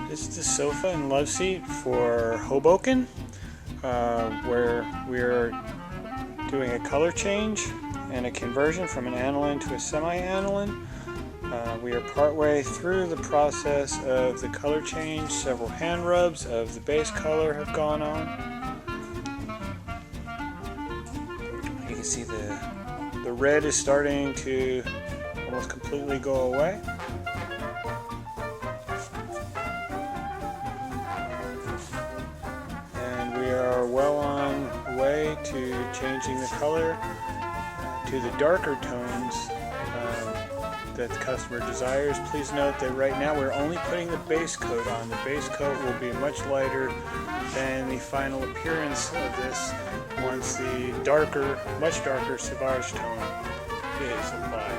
This is the sofa and Loveseat for Hoboken, where we're doing a color change and a conversion from an aniline to a semi-aniline. We are partway through the process of the color change. Several hand rubs of the base color have gone on. You can see the red is starting to almost completely go away. And we are well on the way to changing the color to the darker tones that the customer desires. Please note that right now we're only putting the base coat on. The base coat will be much lighter than the final appearance of this once the darker, much darker sauvage tone is applied.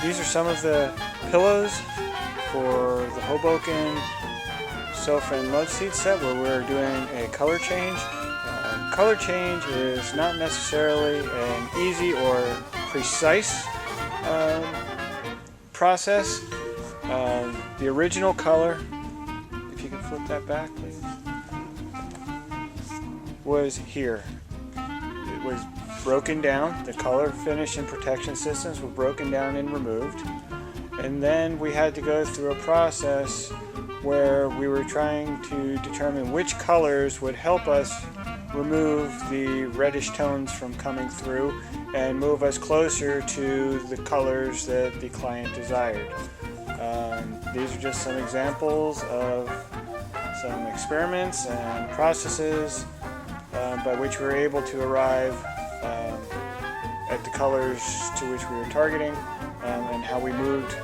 These are some of the pillows for the Hoboken sofa and Loveseat set where we're doing a color change. Color change is not necessarily an easy or precise process. The original color, if you can flip that back please, was here. It was broken down. The color, finish, and protection systems were broken down and removed. And then we had to go through a process where we were trying to determine which colors would help us remove the reddish tones from coming through and move us closer to the colors that the client desired. These are just some examples of some experiments and processes by which we were able to arrive at the colors to which we were targeting, and how we moved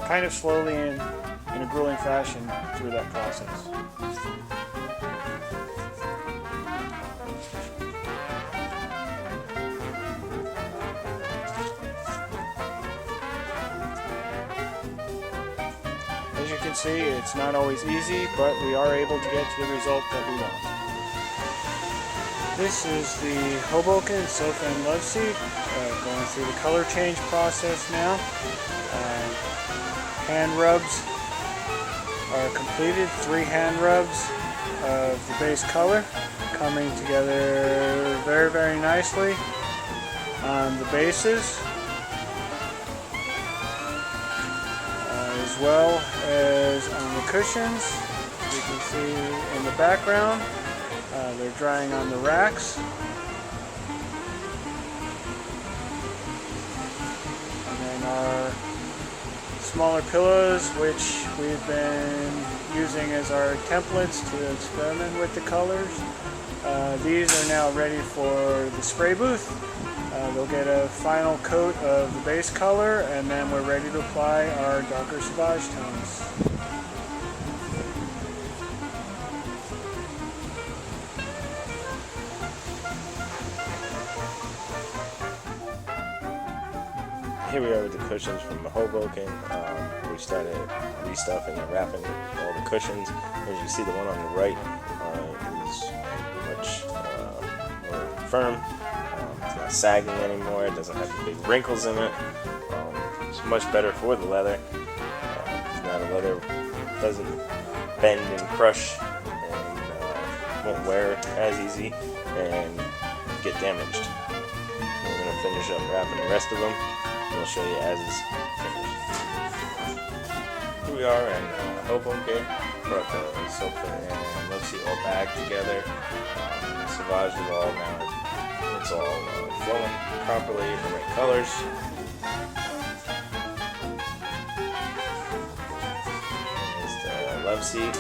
kind of slowly in a grueling fashion through that process. As you can see, it's not always easy, but we are able to get to the result that we want. This is the Hoboken sofa and Loveseat, going through the color change process now. Hand rubs are completed, 3 hand rubs of the base color coming together very, very nicely on the bases, as well as on the cushions. You can see in the background. They're drying on the racks. And then our smaller pillows, which we've been using as our templates to experiment with the colors. These are now ready for the spray booth. They'll get a final coat of the base color, and then we're ready to apply our darker sauvage tones. Here we are with the cushions from the Hoboken. We started restuffing and wrapping all the cushions. As you see, the one on the right is much more firm. It's not sagging anymore. It doesn't have the big wrinkles in it. It's much better for the leather. Now the leather doesn't bend and crush and won't wear as easy and get damaged. We're going to finish up wrapping the rest of them. We'll show you as it's finished. Here we are in Hoboken. Brought the sofa and Loveseat all back together. The sauvage is all now. It's all flowing properly in the right colors. Here's the Loveseat.